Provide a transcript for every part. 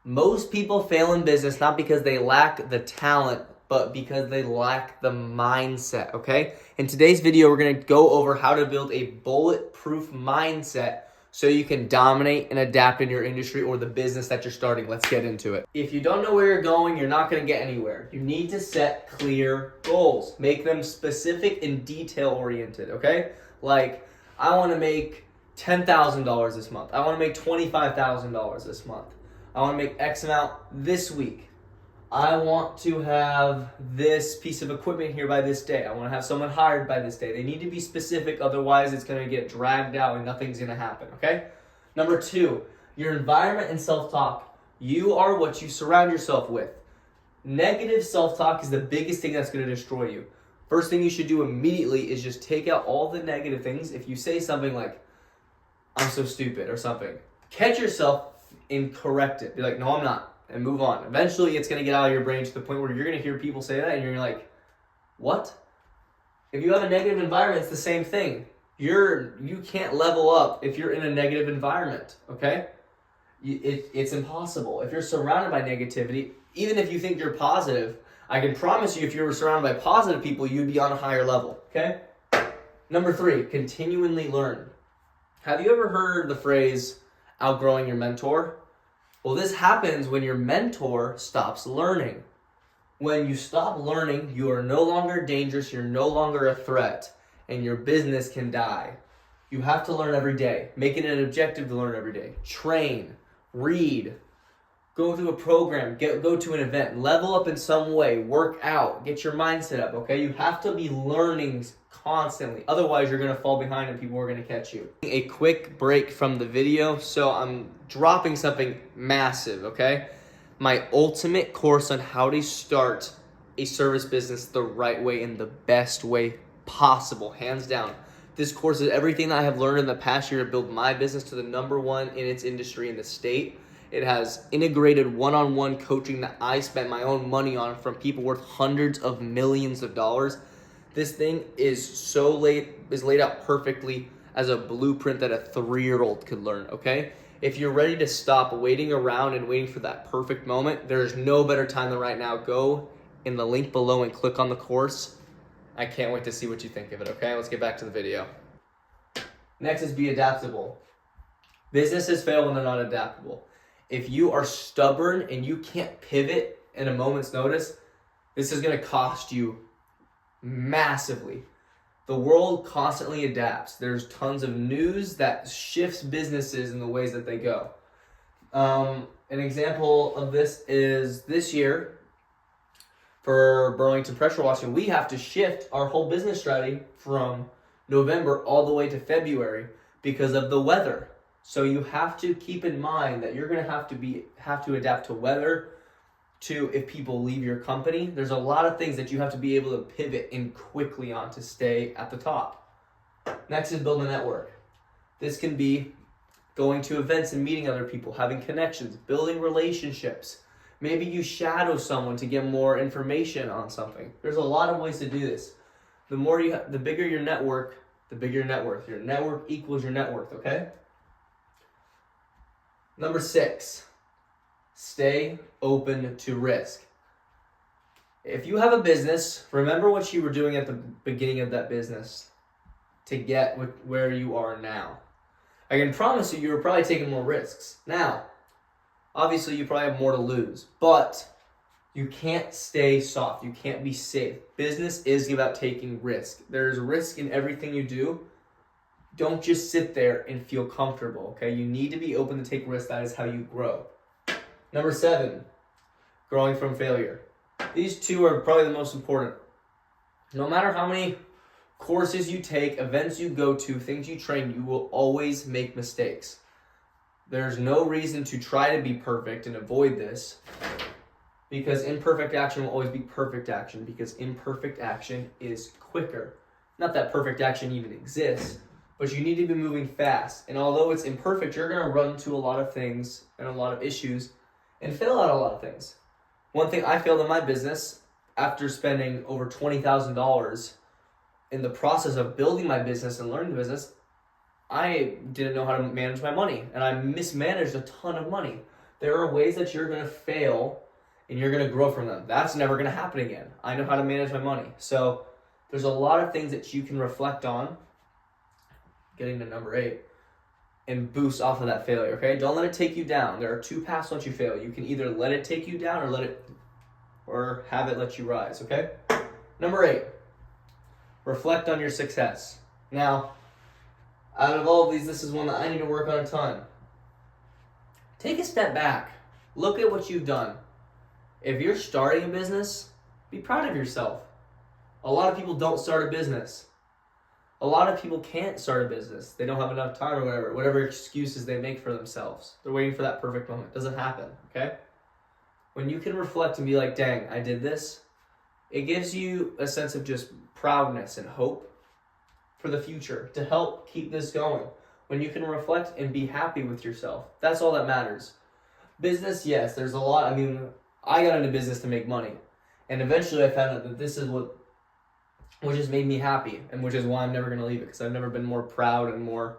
Most people fail in business not because they lack the talent, but because they lack the mindset, okay? In today's video, we're gonna go over how to build a bulletproof mindset so you can dominate and adapt in your industry or the business that you're starting. Let's get into it. If you don't know where you're going, you're not gonna get anywhere. You need to set clear goals. Make them specific and detail-oriented, okay? Like, I wanna make $10,000 this month. I wanna make $25,000 this month. I want to make X amount this week. I want to have this piece of equipment here by this day. I want to have someone hired by this day. They need to be specific, otherwise it's going to get dragged out and nothing's going to happen, okay? Number 2, your environment and self-talk. You are what you surround yourself with. Negative self-talk is the biggest thing that's going to destroy you. First thing you should do immediately is just take out all the negative things. If you say something like, I'm so stupid or something, catch yourself and correct it. Be like, no, I'm not, and move on. Eventually, it's going to get out of your brain to the point where you're going to hear people say that, and you're like, what? If you have a negative environment, it's the same thing. You can't level up if you're in a negative environment, okay? It's impossible. If you're surrounded by negativity, even if you think you're positive, I can promise you if you were surrounded by positive people, you'd be on a higher level, okay? Number 3, continually learn. Have you ever heard the phrase, outgrowing your mentor? Well, this happens when your mentor stops learning. When you stop learning, you are no longer dangerous, you're no longer a threat, and your business can die. You have to learn every day. Make it an objective to learn every day. Train, read, go through a program, go to an event, level up in some way, work out, get your mindset up, okay? You have to be learning constantly. Otherwise, you're going to fall behind and people are going to catch you. A quick break from the video. So I'm dropping something massive, okay? My ultimate course on how to start a service business the right way and the best way possible, hands down. This course is everything that I have learned in the past year to build my business to the number one in its industry in the state. It has integrated one-on-one coaching that I spent my own money on from people worth hundreds of millions of dollars. This thing is laid out perfectly as a blueprint that a 3-year-old could learn, okay? If you're ready to stop waiting around and waiting for that perfect moment, there's no better time than right now. Go in the link below and click on the course. I can't wait to see what you think of it, okay? Let's get back to the video. Next is be adaptable. Businesses fail when they're not adaptable. If you are stubborn and you can't pivot in a moment's notice, this is going to cost you massively. The world constantly adapts. There's tons of news that shifts businesses in the ways that they go. An example of this is this year for Burlington Pressure Washing, we have to shift our whole business strategy from November all the way to February because of the weather. So you have to keep in mind that you're going to have to adapt to weather, to if people leave your company. There's a lot of things that you have to be able to pivot in quickly on to stay at the top. Next is build a network. This can be going to events and meeting other people, having connections, building relationships. Maybe you shadow someone to get more information on something. There's a lot of ways to do this. The bigger your network, the bigger your net worth. Your network equals your net worth, okay? Number 6. Stay open to risk. If you have a business, remember what you were doing at the beginning of that business to get where you are now. I can promise you were probably taking more risks. Now, obviously you probably have more to lose, but you can't stay soft. You can't be safe. Business is about taking risk. There's risk in everything you do. Don't just sit there and feel comfortable, okay? You need to be open to take risks. That is how you grow. Number 7, growing from failure. These two are probably the most important. No matter how many courses you take, events you go to, things you train, you will always make mistakes. There's no reason to try to be perfect and avoid this, because imperfect action will always be perfect action, because imperfect action is quicker. Not that perfect action even exists, but you need to be moving fast. And although it's imperfect, you're going to run into a lot of things and a lot of issues and fail at a lot of things. One thing I failed in my business after spending over $20,000 in the process of building my business and learning the business, I didn't know how to manage my money, and I mismanaged a ton of money. There are ways that you're going to fail and you're going to grow from them. That's never going to happen again. I know how to manage my money. So there's a lot of things that you can reflect on, getting to number 8, and boost off of that failure, okay? Don't let it take you down. There are 2 paths once you fail. You can either let it take you down or have it let you rise, okay? Number 8, reflect on your success. Now, out of all of these, this is one that I need to work on a ton. Take a step back. Look at what you've done. If you're starting a business, be proud of yourself. A lot of people don't start a business. A lot of people can't start a business. They don't have enough time or whatever excuses they make for themselves. They're waiting for that perfect moment. It doesn't happen, okay? When you can reflect and be like, dang, I did this, it gives you a sense of just proudness and hope for the future to help keep this going. When you can reflect and be happy with yourself, that's all that matters. Business, yes, there's a lot. I mean, I got into business to make money. And eventually I found out that this is what just made me happy, and which is why I'm never going to leave it, because I've never been more proud and more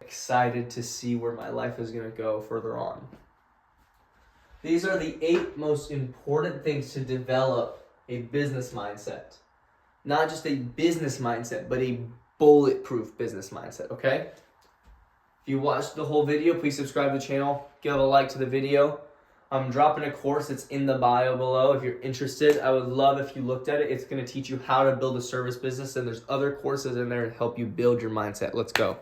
excited to see where my life is going to go further on. These are the 8 most important things to develop a business mindset. Not just a business mindset, but a bulletproof business mindset, okay? If you watched the whole video, please subscribe to the channel. Give a like to the video. I'm dropping a course. It's in the bio below. If you're interested, I would love if you looked at it. It's going to teach you how to build a service business, and there's other courses in there to help you build your mindset. Let's go.